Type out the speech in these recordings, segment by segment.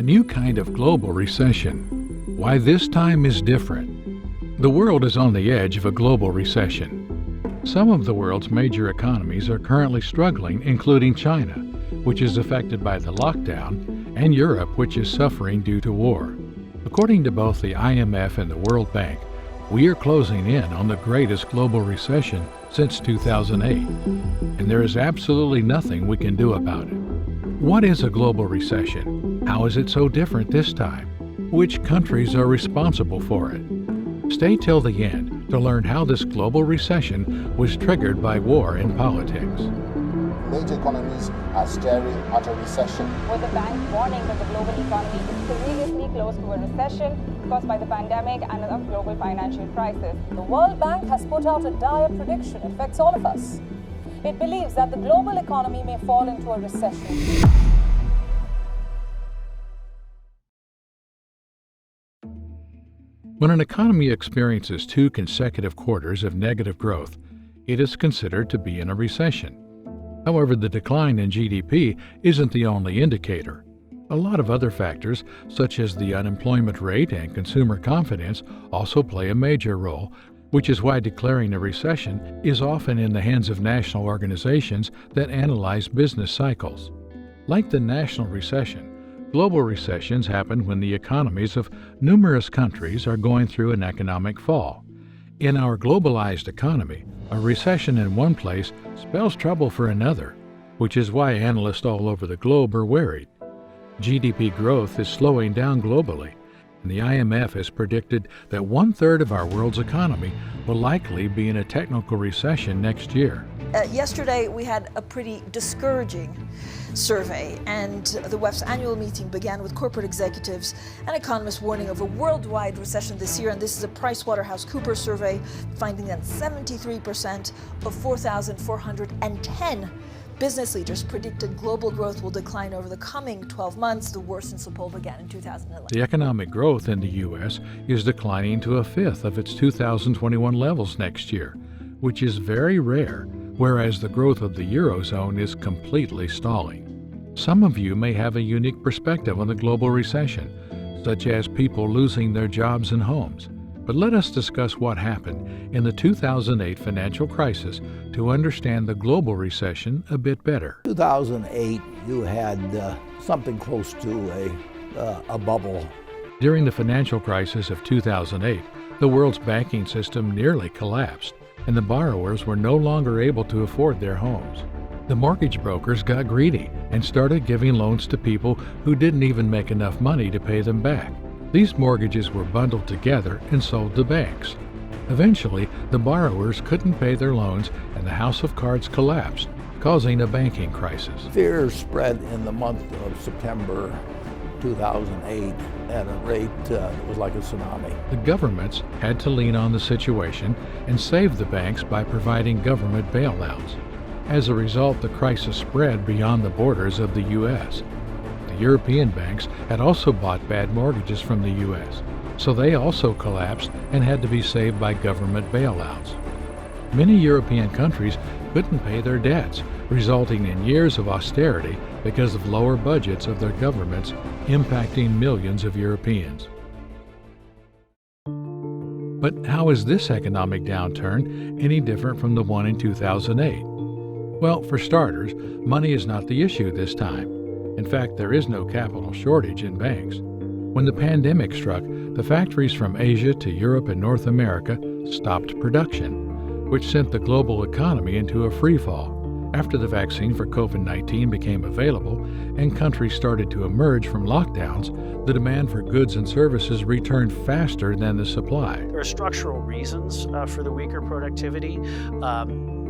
new kind of global recession. Why this time is different. The world is on the edge of a global recession. Some of the world's major economies are currently struggling, including China, which is affected by the lockdown, and Europe, which is suffering due to war. According to both the IMF and the World Bank, we are closing in on the greatest global recession since 2008, and there is absolutely nothing we can do about it. What is a global recession? How is it so different this time? Which countries are responsible for it? Stay till the end to learn how this global recession was triggered by war and politics. Major economies are staring at a recession. With the bank warning that the global economy is seriously close to a recession caused by the pandemic and a global financial crisis. The World Bank has put out a dire prediction. It affects all of us. It believes that the global economy may fall into a recession. When an economy experiences 2 consecutive quarters of negative growth, it is considered to be in a recession. However, the decline in GDP isn't the only indicator. A lot of other factors, such as the unemployment rate and consumer confidence, also play a major role, which is why declaring a recession is often in the hands of national organizations that analyze business cycles. Like the national recession, global recessions happen when the economies of numerous countries are going through an economic fall. In our globalized economy, a recession in one place spells trouble for another, which is why analysts all over the globe are worried. GDP growth is slowing down globally, and the IMF has predicted that 1/3 of our world's economy will likely be in a technical recession next year. Yesterday, we had a pretty discouraging survey, and the WEF's annual meeting began with corporate executives and economists warning of a worldwide recession this year. And this is a PricewaterhouseCoopers survey finding that 73% of 4,410 business leaders predicted global growth will decline over the coming 12 months, the worst since the poll began in 2011. The economic growth in the U.S. is declining to 1/5 of its 2021 levels next year, which is very rare, whereas the growth of the Eurozone is completely stalling. Some of you may have a unique perspective on the global recession, such as people losing their jobs and homes. But let us discuss what happened in the 2008 financial crisis to understand the global recession a bit better. 2008, you had something close to a bubble. During the financial crisis of 2008, the world's banking system nearly collapsed, and the borrowers were no longer able to afford their homes. The mortgage brokers got greedy and started giving loans to people who didn't even make enough money to pay them back. These mortgages were bundled together and sold to banks. Eventually, the borrowers couldn't pay their loans and the house of cards collapsed, causing a banking crisis. Fear spread in the month of September 2008 at a rate that was like a tsunami. The governments had to lean on the situation and save the banks by providing government bailouts. As a result, the crisis spread beyond the borders of the U.S. The European banks had also bought bad mortgages from the U.S., so they also collapsed and had to be saved by government bailouts. Many European countries couldn't pay their debts, resulting in years of austerity because of lower budgets of their governments, impacting millions of Europeans. But how is this economic downturn any different from the one in 2008? Well, for starters, money is not the issue this time. In fact, there is no capital shortage in banks. When the pandemic struck, the factories from Asia to Europe and North America stopped production, which sent the global economy into a free fall. After the vaccine for COVID-19 became available and countries started to emerge from lockdowns, the demand for goods and services returned faster than the supply. There are structural reasons for the weaker productivity.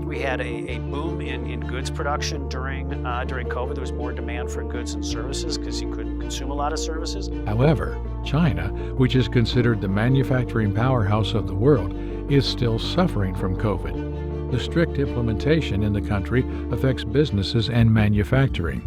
We had a boom in goods production during COVID. There was more demand for goods and services because you couldn't consume a lot of services. However, China, which is considered the manufacturing powerhouse of the world, is still suffering from COVID. The strict implementation in the country affects businesses and manufacturing.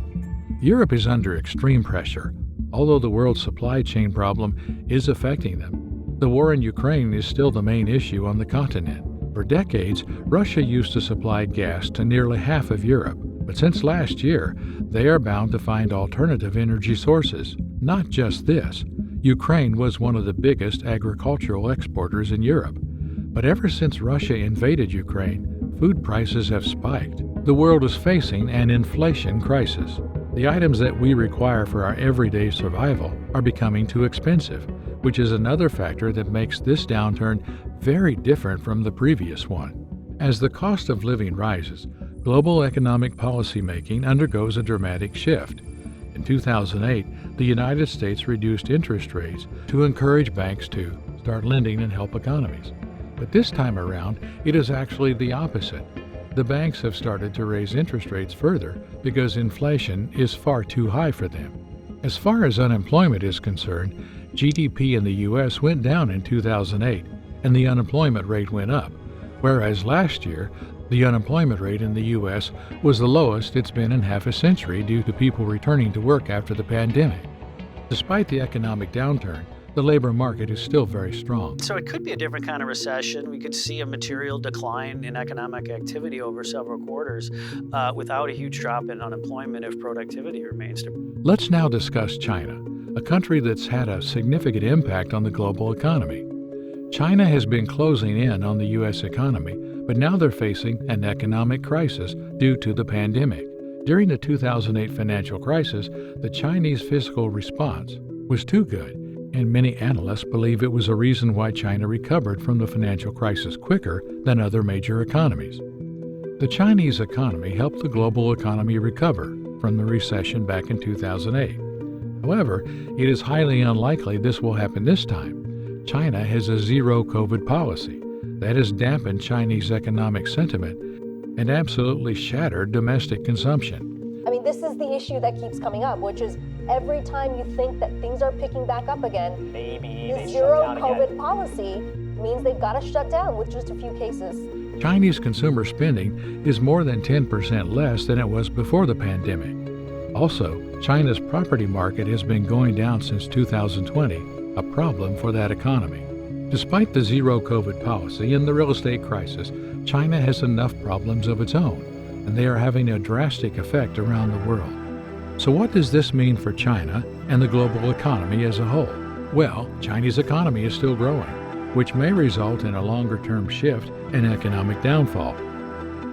Europe is under extreme pressure, although the world's supply chain problem is affecting them. The war in Ukraine is still the main issue on the continent. For decades, Russia used to supply gas to nearly half of Europe, but since last year, they are bound to find alternative energy sources. Not just this, Ukraine was one of the biggest agricultural exporters in Europe. But ever since Russia invaded Ukraine, food prices have spiked. The world is facing an inflation crisis. The items that we require for our everyday survival are becoming too expensive, which is another factor that makes this downturn very different from the previous one. As the cost of living rises, global economic policymaking undergoes a dramatic shift. In 2008, the United States reduced interest rates to encourage banks to start lending and help economies. But this time around, it is actually the opposite. The banks have started to raise interest rates further because inflation is far too high for them. As far as unemployment is concerned, GDP in the U.S. went down in 2008, and the unemployment rate went up, whereas last year, the unemployment rate in the U.S. was the lowest it's been in half a century due to people returning to work after the pandemic. Despite the economic downturn, the labor market is still very strong. So it could be a different kind of recession. We could see a material decline in economic activity over several quarters without a huge drop in unemployment if productivity remains. Let's now discuss China, a country that's had a significant impact on the global economy. China has been closing in on the U.S. economy, but now they're facing an economic crisis due to the pandemic. During the 2008 financial crisis, the Chinese fiscal response was too good, and many analysts believe it was a reason why China recovered from the financial crisis quicker than other major economies. The Chinese economy helped the global economy recover from the recession back in 2008. However, it is highly unlikely this will happen this time. China has a zero-COVID policy that has dampened Chinese economic sentiment and absolutely shattered domestic consumption. I mean, this is the issue that keeps coming up, which is every time you think that things are picking back up again, the zero COVID policy means they've got to shut down with just a few cases. Chinese consumer spending is more than 10% less than it was before the pandemic. Also, China's property market has been going down since 2020, a problem for that economy. Despite the zero COVID policy and the real estate crisis, China has enough problems of its own, and they are having a drastic effect around the world. So what does this mean for China and the global economy as a whole? Well, China's economy is still growing, which may result in a longer-term shift and economic downfall.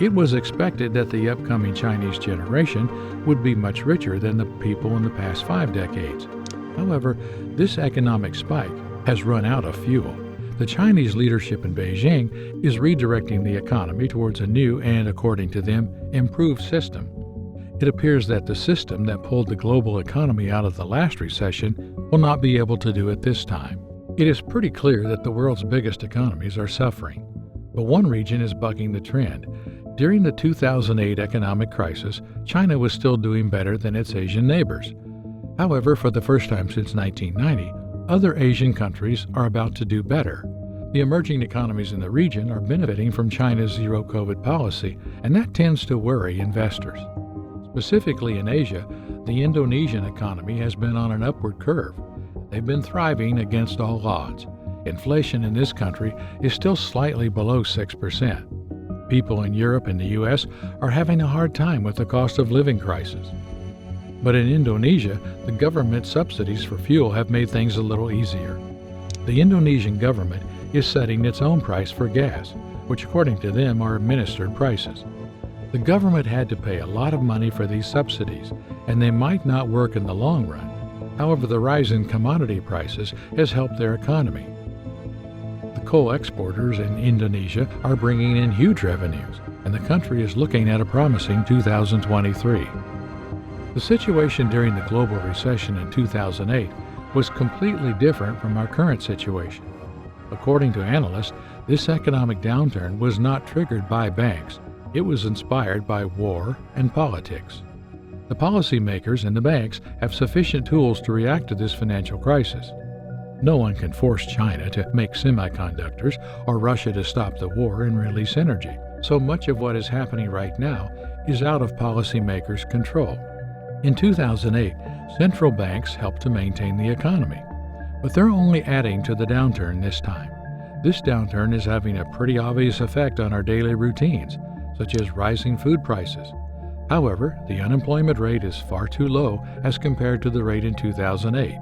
It was expected that the upcoming Chinese generation would be much richer than the people in the past 5 decades. However, this economic spike has run out of fuel. The Chinese leadership in Beijing is redirecting the economy towards a new and, according to them, improved system. It appears that the system that pulled the global economy out of the last recession will not be able to do it this time. It is pretty clear that the world's biggest economies are suffering, but one region is bucking the trend. During the 2008 economic crisis, China was still doing better than its Asian neighbors. However, for the first time since 1990, other Asian countries are about to do better. The emerging economies in the region are benefiting from China's zero-COVID policy, and that tends to worry investors. Specifically in Asia, the Indonesian economy has been on an upward curve. They've been thriving against all odds. Inflation in this country is still slightly below 6%. People in Europe and the U.S. are having a hard time with the cost of living crisis. But in Indonesia, the government subsidies for fuel have made things a little easier. The Indonesian government is setting its own price for gas, which according to them are administered prices. The government had to pay a lot of money for these subsidies, and they might not work in the long run. However, the rise in commodity prices has helped their economy. The coal exporters in Indonesia are bringing in huge revenues, and the country is looking at a promising 2023. The situation during the global recession in 2008 was completely different from our current situation. According to analysts, this economic downturn was not triggered by banks. It was inspired by war and politics. The policymakers and the banks have sufficient tools to react to this financial crisis. No one can force China to make semiconductors or Russia to stop the war and release energy. So much of what is happening right now is out of policymakers' control. In 2008, central banks helped to maintain the economy, but they're only adding to the downturn this time. This downturn is having a pretty obvious effect on our daily routines, such as rising food prices. However, the unemployment rate is far too low as compared to the rate in 2008.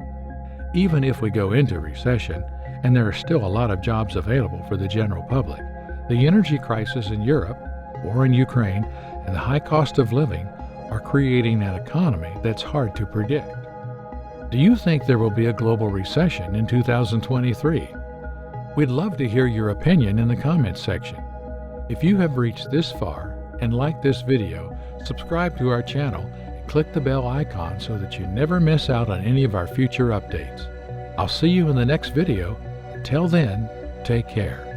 Even if we go into recession, and there are still a lot of jobs available for the general public, the energy crisis in Europe, war in Ukraine, and the high cost of living are creating an economy that's hard to predict. Do you think there will be a global recession in 2023? We'd love to hear your opinion in the comments section. If you have reached this far and like this video, subscribe to our channel and click the bell icon so that you never miss out on any of our future updates. I'll see you in the next video. Until then, take care.